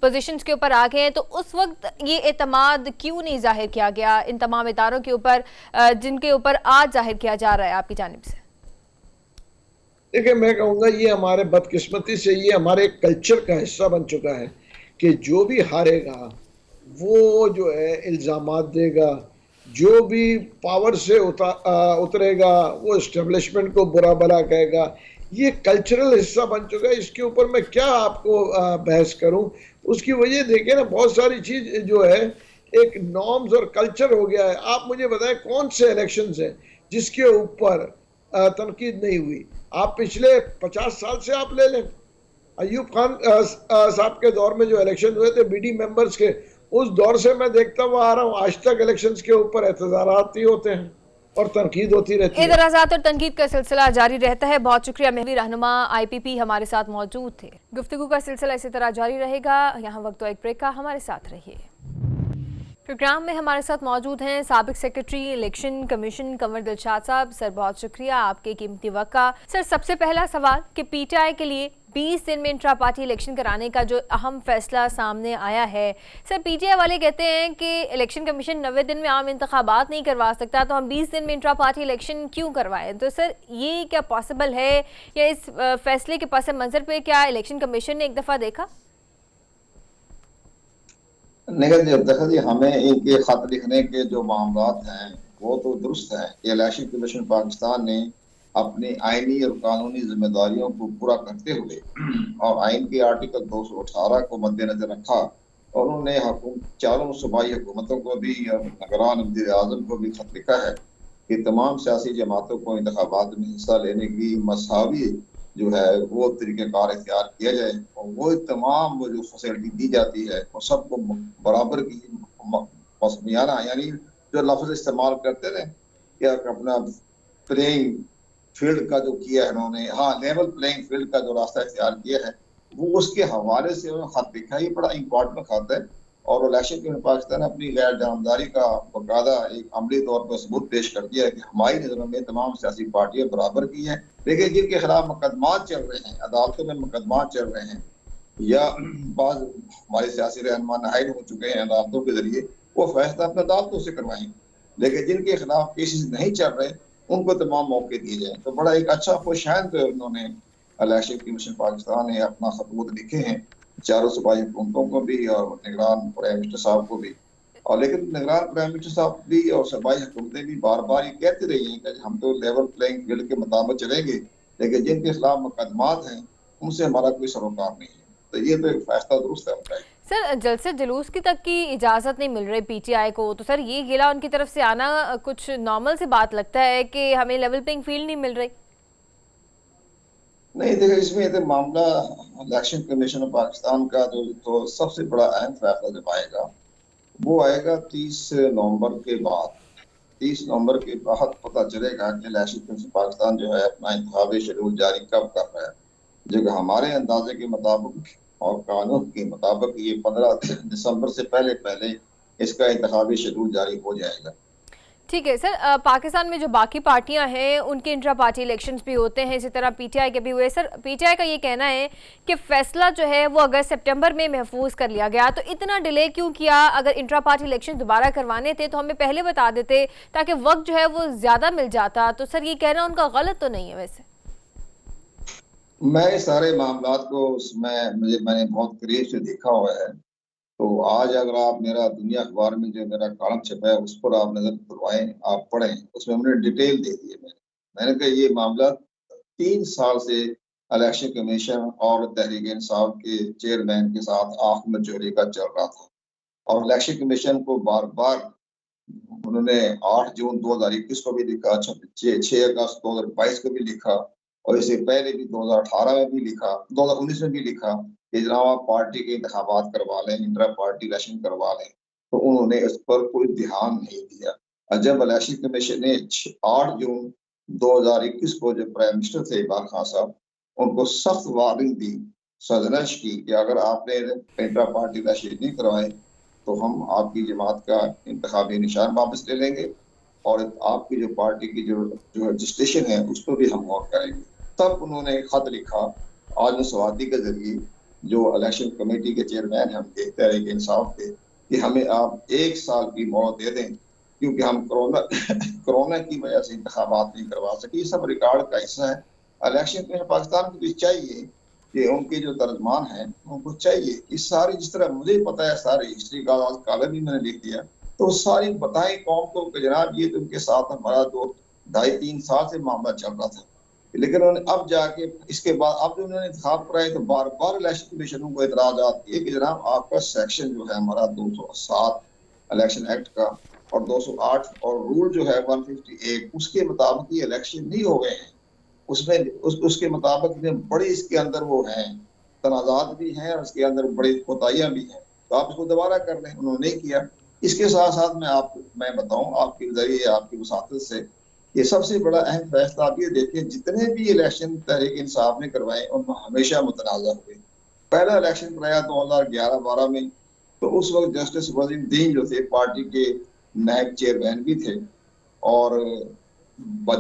पोजीशंस के ऊपर आ गए हैं, तो उस वक्त ये एतमाद क्यों नहीं जाहिर किया गया इन तमाम इदारों के ऊपर जिनके ऊपर आज जाहिर किया जा रहा है आपकी जानिब से? देखिए, मैं कहूँगा ये हमारे बदकिस्मती से ये हमारे कल्चर का हिस्सा बन चुका है कि जो भी हारेगा वो जो है इल्ज़ामात देगा, जो भी पावर से उतरेगा वो इस्टेब्लिशमेंट को बुरा भला कहेगा। ये कल्चरल हिस्सा बन चुका है, इसके ऊपर मैं क्या आपको बहस करूं। उसकी वजह देखिए ना, बहुत सारी चीज़ जो है एक नॉर्म्स और कल्चर हो गया है। आप मुझे बताएं कौन से इलेक्शंस हैं जिसके ऊपर तनकीद नहीं हुई? आप पिछले 50 साल से आप ले लें, अयूब खान साहब के दौर में जो इलेक्शन हुए थे बीडी मेंबर्स के, उस दौर से मैं देखता हुआ आ रहा हूँ, आज तक इलेक्शंस के ऊपर एतजारात ही होते हैं और तनकीद होती रहती है। एतराज़ात और तनकीद का सिलसिला जारी रहता है। बहुत शुक्रिया, महवी रहनुमा आईपीपी हमारे साथ मौजूद थे। गुफ्तगू का सिलसिला इसी तरह जारी रहेगा। यहाँ वक्त एक ब्रेक का, हमारे साथ रहिए। प्रोग्राम में हमारे साथ मौजूद हैं साबिक secretary election commission Kanwar Dilshad साहब। सर, बहुत शुक्रिया आपके कीमती वक्त का। सर, सबसे पहला सवाल कि पीटीआई के लिए 20 दिन में इंट्रा पार्टी इलेक्शन कराने का जो अहम फैसला सामने आया है, सर पीटीआई वाले कहते हैं कि इलेक्शन कमीशन 90 दिन में आम इंतखाबात नहीं करवा सकता, तो हम 20 दिन में इंट्रा पार्टी इलेक्शन क्यों करवाएं? तो सर ये क्या पॉसिबल है या इस फैसले के पस मंज़र पे क्या इलेक्शन कमीशन ने एक दफ़ा देखा? नहीं, देखा जी, हमें इनके खत लिखने के जो मामलात हैं वो तो दुरुस्त है कि इलेक्शन कमीशन पाकिस्तान ने अपनी आईनी और कानूनी जिम्मेदारियों को पूरा करते हुए और आइन के आर्टिकल 218 को मद्देनजर रखा और उन्होंने चारों सूबाई हुकूमतों को भी और निगरान वज़ीर आज़म को भी खत लिखा है कि तमाम सियासी जमातों को इंतखाबात में हिस्सा लेने की मसावी जो है वो तरीक़ेकार इख्तियार किया जाए और वो तमाम वो जो फैसिलिटी दी जाती है और सबको बराबर की मसमियाना, यानी जो लफ्ज़ इस्तेमाल करते थे कि अपना प्लेइंग फील्ड का जो किया है उन्होंने, हाँ, लेवल प्लेइंग फील्ड का जो रास्ता इख्तियार किया है, वो उसके हवाले से उन्होंने खत लिखा है। ये बड़ा इंपॉर्टेंट खत है और इलेक्शन कमीशन पाकिस्तान ने अपनी गैर जानबदारी का बाकायदा एक अमली तौर पर सबूत पेश कर दिया है कि हमारी नज़रों में तमाम सियासी पार्टियां बराबर की हैं, लेकिन जिनके खिलाफ मुकदमात चल रहे हैं, अदालतों में मुकदमात चल रहे हैं या बाज़ हमारे सियासी रहनुमा नाइल हो चुके हैं अदालतों के जरिए, वो फैसला अपने अदालतों से करवाएंगे, लेकिन जिनके खिलाफ केसेस नहीं चल रहे उनको तमाम मौके दिए जाए। तो बड़ा एक अच्छा खुशहन उन्होंने इलेक्शन कमीशन पाकिस्तान ने अपना खतूत लिखे हैं चारों सूबाई हुकूमतों को भी और निगरान प्राइम मिनिस्टर साहब को भी, और लेकिन निगरान प्राइम मिनिस्टर साहब भी और सूबाई हुकूमतें भी बार बार ये कहती रही हैं कि हम तो लेवल प्लेइंग फील्ड के मुताबिक चलेंगे, लेकिन जिनके खिलाफ मुकदमात हैं उनसे हमारा कोई सरोकार नहीं है। तो ये तो एक फैसला दुरुस्त है उनका। सर जलसे जुलूस की तक की इजाज़त नहीं मिल रही पीटीआई को, तो सर ये गिला उनकी तरफ से आना कुछ नॉर्मल सी बात लगता है कि हमें लेवल प्लेइंग फील्ड नहीं मिल रही। नहीं देखिए, इसमें तो मामला इलेक्शन कमीशन ऑफ पाकिस्तान का जो तो सबसे बड़ा अहम फैसला जब आएगा वो आएगा 30 नवंबर के बाद। 30 नवंबर के बाद पता चलेगा कि इलेक्शन कमीशन पाकिस्तान जो है अपना इंतखाबी शेड्यूल जारी कब कर रहा है, जो कि हमारे अंदाजे के मुताबिक और कानून के मुताबिक ये 15 दिसंबर से पहले पहले इसका इंतखाबी शेड्यूल जारी हो जाएगा। ठीक है सर, पाकिस्तान में जो बाकी पार्टियां हैं उनके इंट्रा पार्टी इलेक्शंस भी होते हैं, इसी तरह पीटीआई के भी हुए। सर पीटीआई का ये कहना है कि फैसला जो है वो अगर सितंबर में महफूज कर लिया गया तो इतना डिले क्यों किया? अगर इंट्रा पार्टी इलेक्शन दोबारा करवाने थे तो हमें पहले बता देते ताकि वक्त जो है वो ज़्यादा मिल जाता। तो सर ये कहना उनका गलत तो नहीं है? वैसे मैं सारे मामलात को मैंने बहुत करीब से देखा हुआ है। तो आज अगर आप मेरा दुनिया अखबार में जो मेरा कॉलम छपा है उस पर आप नजर करवाएं, आप पढ़ें, उसमें हमने डिटेल दे दी है। मैंने कहा ये मामला 3 साल से इलेक्शन कमीशन और तहरीक इंसाफ के चेयरमैन के साथ आंख में चोरी का चल रहा था और इलेक्शन कमीशन को बार बार उन्होंने 8 जून 2021 को भी लिखा, 6 अगस्त 2022 को भी लिखा और इससे पहले भी 2018 में भी लिखा, 2019 में भी लिखा कि जनाब आप पार्टी के इंतखाबात करवा लें, इंट्रा पार्टी इलेक्शन करवा लें। तो उन्होंने इस पर कोई ध्यान नहीं दिया। और जब इलेक्शन कमीशन ने 8 जून 2021 को जो प्राइम मिनिस्टर थे इमरान खान साहब, उनको सख्त वार्निंग दी, सजनश की कि अगर आपने इंट्रा पार्टी इलेक्शन नहीं करवाए तो हम आपकी जमात का इंतखाबी निशान वापस ले लेंगे और आपकी जो पार्टी की जो रजिस्ट्रेशन है उस पर भी हम गौर करेंगे। तब उन्होंने खत लिखा आज स्वाति के जरिए जो इलेक्शन कमेटी के चेयरमैन हैं उनके तहरीक इंसाफ के कि हमें आप 1 साल की मोहलत दे दें क्योंकि हम कोरोना की वजह से इंतखाबात नहीं करवा सके। ये सब रिकॉर्ड का हिस्सा है। इलेक्शन कमीशन पाकिस्तान को भी चाहिए कि उनके जो तर्जमान हैं उनको चाहिए कि सारी, जिस तरह मुझे पता है सारी हिस्ट्री का कॉलम भी मैंने लिख दिया, तो सारी बताएं कौम को कि जनाब ये तो उनके साथ हमारा 2-2.5-3 साल से मामला चल रहा था। लेकिन उन्होंने अब जाके इसके बाद अब जो उन्होंने इंतखाब कराए तो बार बार इलेक्शन कमीशन को एतराज़ात किए कि जनाब आपका सेक्शन जो है हमारा 207 इलेक्शन एक्ट का और 208 और रूल जो है 158 उसके मुताबिक ये इलेक्शन नहीं हो गए हैं। उसमें उसके मुताबिक बड़ी इसके अंदर वो हैं, तनाज़ात भी हैं और इसके अंदर बड़ी कोताहियां भी हैं, तो आप इसको दोबारा कर लें। उन्होंने नहीं किया। इसके साथ साथ मैं बताऊं आपके जरिए आपकी वसातत से ये सबसे बड़ा अहम फैसला आप ये देखिए, जितने भी इलेक्शन तहरीक इंसाफ ने करवाए उनमें हमेशा मुतनाज़ा हुए। पहला इलेक्शन कराया 2011-12 में, तो उस वक्त जस्टिस वजीरुद्दीन जो थे पार्टी के नायब चेयरमैन भी थे और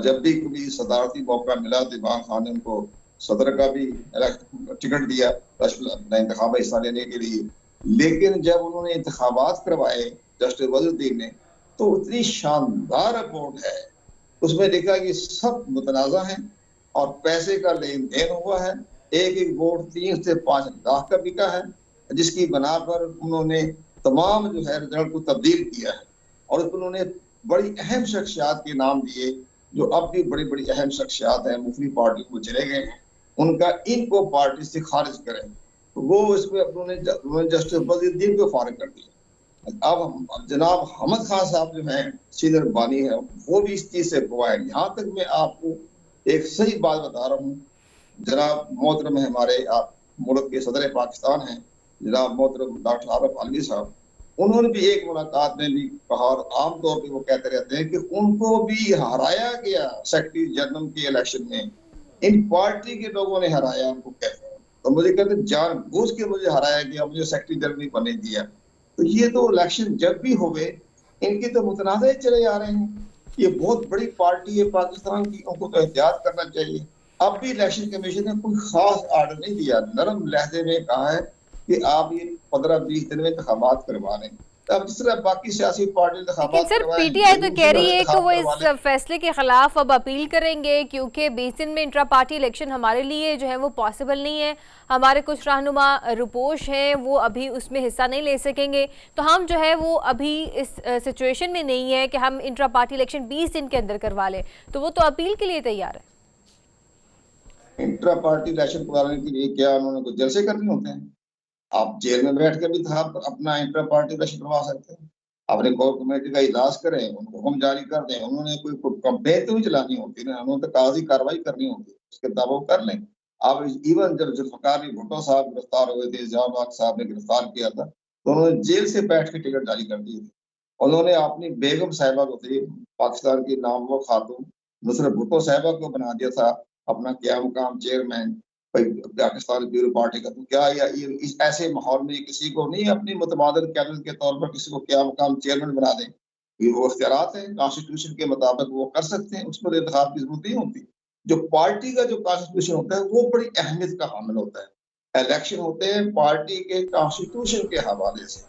जब भी कभी सदारती मौका मिला तो इमरान खान ने उनको सदर का भी टिकट दिया अपना इंतखाब हिस्सा लेने के लिए। लेकिन जब उन्होंने इंतखाबात करवाए जस्टिस वजीरुद्दीन ने तो इतनी शानदार रिपोर्ट है, उसमें लिखा कि सब मुतनाज़ा हैं और पैसे का लेन देन हुआ है। एक वोट 3 से 5 लाख का बिका है, जिसकी बना पर उन्होंने तमाम जो है रिजल्ट को तब्दील किया है और उस पर उन्होंने बड़ी अहम शख्सियात के नाम दिए जो अब भी बड़ी बड़ी अहम शख्सियात हैं, मुख्तलिफ पार्टी को चले गए हैं, उनका इनको पार्टी से खारिज करें। तो वो इसमें उन्होंने जस्टिस वजीरुद्दीन को फारिग कर दिया। अब जनाब हमद खान साहब जो हैं सीनियर बानी है वो भी इस चीज से गवाह है। यहाँ तक मैं आपको एक सही बात बता रहा हूँ, जनाब मोहतरम है हमारे आप मुल्क के सदर पाकिस्तान हैं जनाब मोहतरम डॉक्टर आरिफ अलवी साहब, उन्होंने भी एक मुलाकात में भी कहा और आमतौर पर वो कहते रहते हैं कि उनको भी हराया गया सेक्रेटरी जनरल के इलेक्शन में, इन पार्टी के लोगों ने हराया उनको कहते हैं। तो मुझे कहते हैं जानबूझ के मुझे हराया गया, मुझे सेक्रेटरी जनरल नहीं बनने दिया। तो ये तो इलेक्शन जब भी हो गए इनके तो मुतनाज़े चले आ रहे हैं। ये बहुत बड़ी पार्टी है पाकिस्तान की, उनको तो एहतियात करना चाहिए। अब भी इलेक्शन कमीशन ने कोई खास आर्डर नहीं दिया, नरम लहजे में कहा है कि आप ये 15-20 दिन में इंतखाबात करवा लें। अब जिस तरह बाकी सियासी पार्टी लेकिन सर पीटीआई तो कह रही है कि वो इस फैसले के खिलाफ अब अपील करेंगे क्योंकि 20 दिन में इंट्रा पार्टी इलेक्शन हमारे लिए जो है वो पॉसिबल नहीं है। हमारे कुछ रहनुमा रुपोश हैं वो अभी उसमें हिस्सा नहीं ले सकेंगे, तो हम जो है वो अभी इस सिचुएशन में नहीं है कि हम इंट्रा पार्टी इलेक्शन 20 दिन के अंदर करवा लें। तो वो तो अपील के लिए तैयार है। इंट्रा पार्टी इलेक्शन कराने के लिए क्या उन्होंने कुछ जलसे करने होते हैं? आप जेल में बैठ कर भी था अपना इंटर पार्टी इलेक्शन करवा सकते हैं। अपने कोर कमेटी का इजलास करें, उनको हुक्म जारी कर दें। उन्होंने कोई कंप्लेंट तो नहीं चलानी होती ना, उन्होंने तो कागजी कार्रवाई करनी होती है, उसके तब वो कर लें। अब इवन जब जुल्फिकार अली भुट्टो साहब गिरफ्तार हुए थे, जहां साहब ने गिरफ्तार किया था, तो उन्होंने जेल से बैठ के टिकट जारी कर दिए थे। उन्होंने अपनी बेगम साहिबा को थी, पाकिस्तान की नामवर खातून नुसरत भुट्टो साहिबा को बना दिया था अपना क़याम मक़ाम चेयरमैन पाकिस्तान पीपल पार्टी का। तो क्या ये इस ऐसे माहौल में किसी को नहीं अपनी मुतबादिल कैबिनेट के तौर पर किसी को क़याम मक़ाम चेयरमैन बना दें? ये वो इख्तियारात हैं, कॉन्स्टिट्यूशन के मुताबिक वो कर सकते हैं, उसमें इंतखाब की जरूरत नहीं होती। जो पार्टी का जो कॉन्स्टिट्यूशन होता है वो बड़ी अहमियत का हामिल होता है। इलेक्शन होते हैं पार्टी के कॉन्स्टिट्यूशन के हवाले से।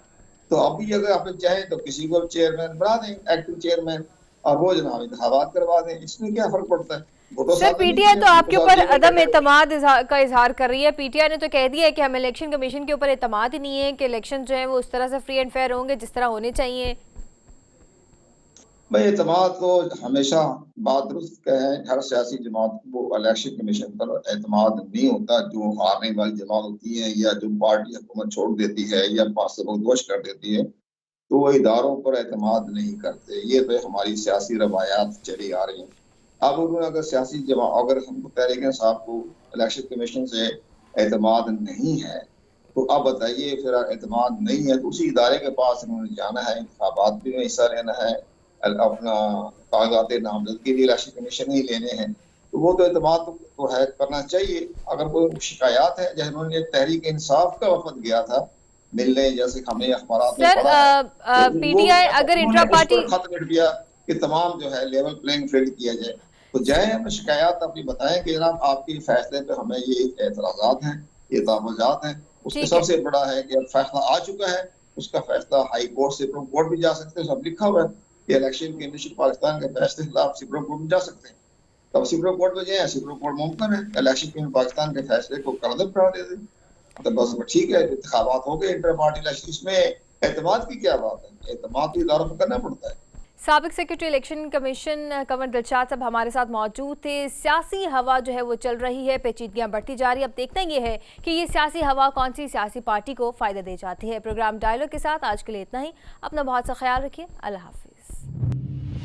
तो अभी अगर आप चाहें तो किसी को चेयरमैन बना दें, एक्टिव चेयरमैन, और वो जनाब इंतखाबात करवा दें, इसमें क्या फर्क पड़ता है? सर पीटीआई तो आपके ऊपर अदम एतमाद का इजहार कर रही है। पीटीआई ने तो कह दिया है कि हमें इलेक्शन कमीशन के ऊपर एतमाद ही नहीं है कि इलेक्शन जो है वो उस तरह से फ्री एंड फेयर होंगे जिस तरह होने चाहिए। भाई एतमाद तो हमेशा बात दुरुस्त का है, हर सियासी जमात को इलेक्शन कमीशन पर एतमाद नहीं होता। जो हारने वाली जमात होती है या जो पार्टी हुकूमत छोड़ देती है या सबकदोश कर देती है, तो वो इदारों पर एतमाद नहीं करते। ये तो हमारी सियासी रवायात चली आ रही हैं। अब उन्होंने अगर सियासी अगर हमको तहरीक इंसाफ को इलेक्शन कमीशन से एतमाद नहीं है, तो अब बताइए फिर एतमाद नहीं है तो उसी इदारे के पास उन्होंने जाना है, इंतखाबात में हिस्सा लेना है, अपना कागजात नामजदगी भी इलेक्शन कमीशन ही लेने हैं। तो वो तो एतमाद तो है, करना चाहिए। अगर कोई शिकायत है, जैसे उन्होंने तहरीक इंसाफ का वफद गया था मिलने, जैसे हमें अखबारात में पढ़ा है, पीटीआई अगर इंट्रा पार्टी खत लिख दिया कि तमाम जो है लेवल प्लेइंग फील्ड किया जाए, तो जाए हमें शिकायत अपनी बताएं कि जनाब आपके फैसले पे हमें ये एतराजात हैं, ये तावजात हैं। उसके सबसे बड़ा है कि अब फैसला आ चुका है, उसका फैसला हाई कोर्ट से सुप्रीम कोर्ट भी जा सकते हैं। सब लिखा हुआ है कि इलेक्शन कमीशन पाकिस्तान के फैसले के खिलाफ सुप्रीम कोर्ट में जा सकते हैं। तब सुप्रीम कोर्ट में जाए, सुप्रीम कोर्ट मुमकिन है इलेक्शन कमीशन पाकिस्तान के फैसले को करदम करा दे दे, तो बस ठीक है, इंतखाबात हो गए इंटर पार्टी इलेक्शन। इसमें एतमाद की क्या बात है? एतमाद तो इदारों को करना पड़ता है। साबिक secretary election commission Kanwar Dilshad साहब हमारे साथ मौजूद थे। सियासी हवा जो है वो चल रही है, पेचीदगियां बढ़ती जा रही है। अब देखना ये है कि ये सियासी हवा कौन सी सियासी पार्टी को फ़ायदा दे जाती है। प्रोग्राम डायलॉग के साथ आज के लिए इतना ही। अपना बहुत सा ख्याल रखिए। अल्लाह हाफिज़।